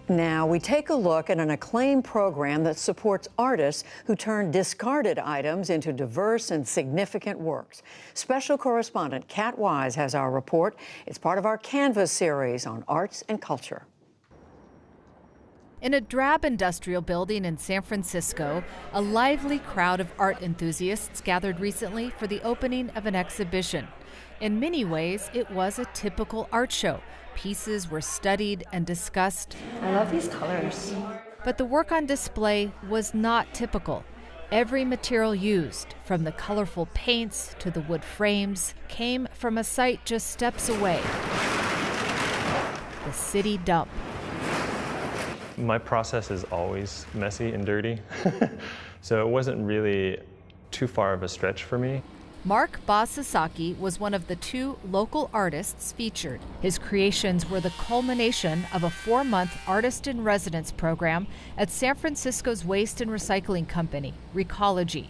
Now we take a look at an acclaimed program that supports artists who turn discarded items into diverse and significant works. Special correspondent Kat Wise has our report. It's part of our Canvas series on arts and culture. In a drab industrial building in San Francisco, a lively crowd of art enthusiasts gathered recently for the opening of an exhibition. In many ways, it was a typical art show. Pieces were studied and discussed. I love these colors. But the work on display was not typical. Every material used, from the colorful paints to the wood frames, came from a site just steps away, the city dump. My process is always messy and dirty, so it wasn't really too far of a stretch for me. Mark Sasaki was one of the 2 local artists featured. His creations were the culmination of a 4-month artist-in-residence program at San Francisco's waste and recycling company, Recology.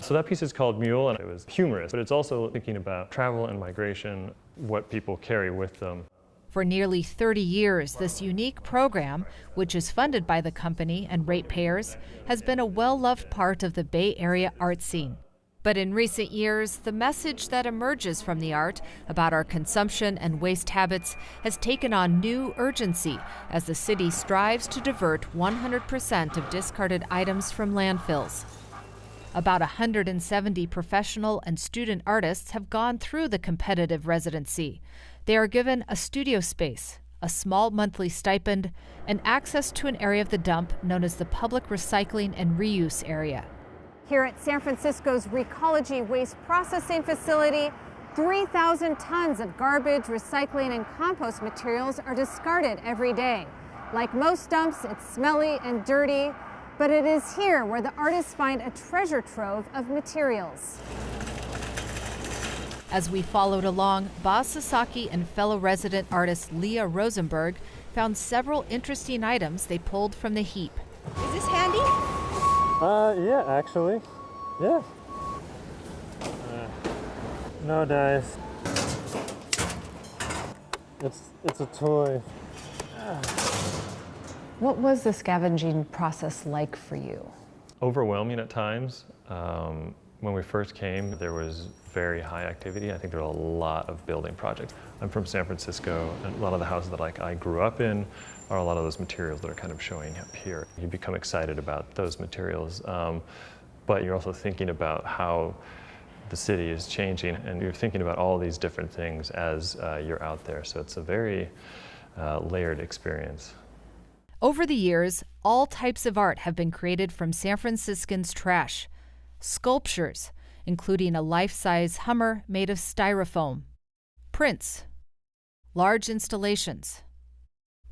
So that piece is called Mule, and it was humorous, but it's also thinking about travel and migration, what people carry with them. For nearly 30 years, this unique program, which is funded by the company and ratepayers, has been a well-loved part of the Bay Area art scene. But in recent years, the message that emerges from the art about our consumption and waste habits has taken on new urgency as the city strives to divert 100% of discarded items from landfills. About 170 professional and student artists have gone through the competitive residency. They are given a studio space, a small monthly stipend, and access to an area of the dump known as the Public Recycling and Reuse Area. Here at San Francisco's Recology waste processing facility, 3,000 tons of garbage, recycling, and compost materials are discarded every day. Like most dumps, it's smelly and dirty, but it is here where the artists find a treasure trove of materials. As we followed along, Sasaki and fellow resident artist Leah Rosenberg found several interesting items they pulled from the heap. Is this handy? Yeah, actually. Yeah. No dice. It's a toy. What was the scavenging process like for you? Overwhelming at times. When we first came, there was very high activity. I think there were a lot of building projects. I'm from San Francisco, and a lot of the houses that I grew up in are a lot of those materials that are kind of showing up here. You become excited about those materials, but you're also thinking about how the city is changing, and you're thinking about all these different things as you're out there. So it's a very layered experience. Over the years, all types of art have been created from San Franciscans' trash. Sculptures, including a life-size Hummer made of styrofoam, prints, large installations,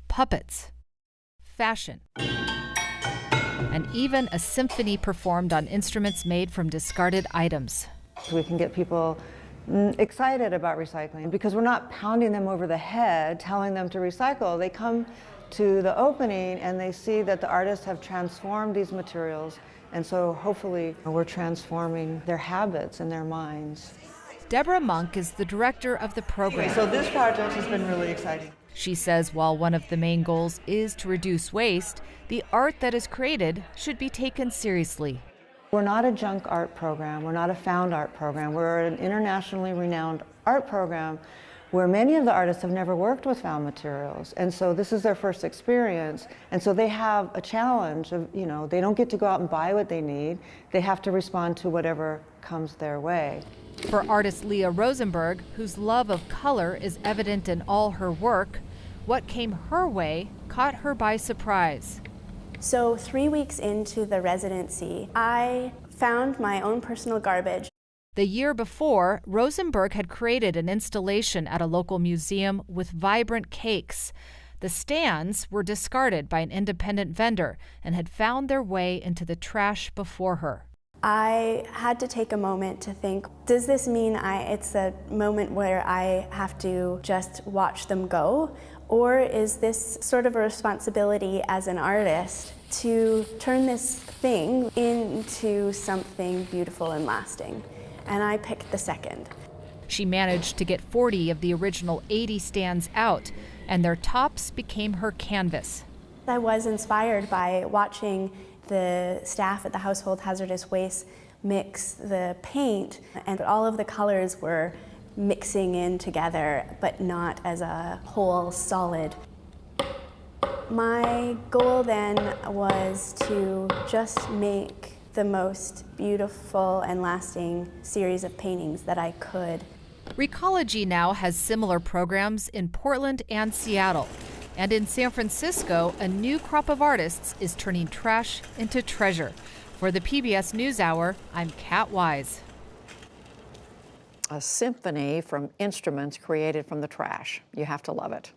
puppets, fashion, and even a symphony performed on instruments made from discarded items. We can get people excited about recycling because we're not pounding them over the head, telling them to recycle. They come to the opening and they see that the artists have transformed these materials, and so hopefully we're transforming their habits and their minds. Deborah Monk is the director of the program. So this project has been really exciting. She says while one of the main goals is to reduce waste, the art that is created should be taken seriously. We're not a junk art program. We're not a found art program. We're an internationally renowned art program where many of the artists have never worked with found materials. And so this is their first experience. And so they have a challenge of, they don't get to go out and buy what they need. They have to respond to whatever comes their way. For artist Leah Rosenberg, whose love of color is evident in all her work, what came her way caught her by surprise. So 3 weeks into the residency, I found my own personal garbage. The year before, Rosenberg had created an installation at a local museum with vibrant cakes. The stands were discarded by an independent vendor and had found their way into the trash before her. I had to take a moment to think, does this mean it's a moment where I have to just watch them go? Or is this sort of a responsibility as an artist to turn this thing into something beautiful and lasting? And I picked the second. She managed to get 40 of the original 80 stands out, and their tops became her canvas. I was inspired by watching the staff at the Household Hazardous Waste mix the paint, and all of the colors were mixing in together, but not as a whole solid. My goal then was to just make the most beautiful and lasting series of paintings that I could. Recology now has similar programs in Portland and Seattle. And in San Francisco, a new crop of artists is turning trash into treasure. For the PBS NewsHour, I'm Kat Wise. A symphony from instruments created from the trash. You have to love it.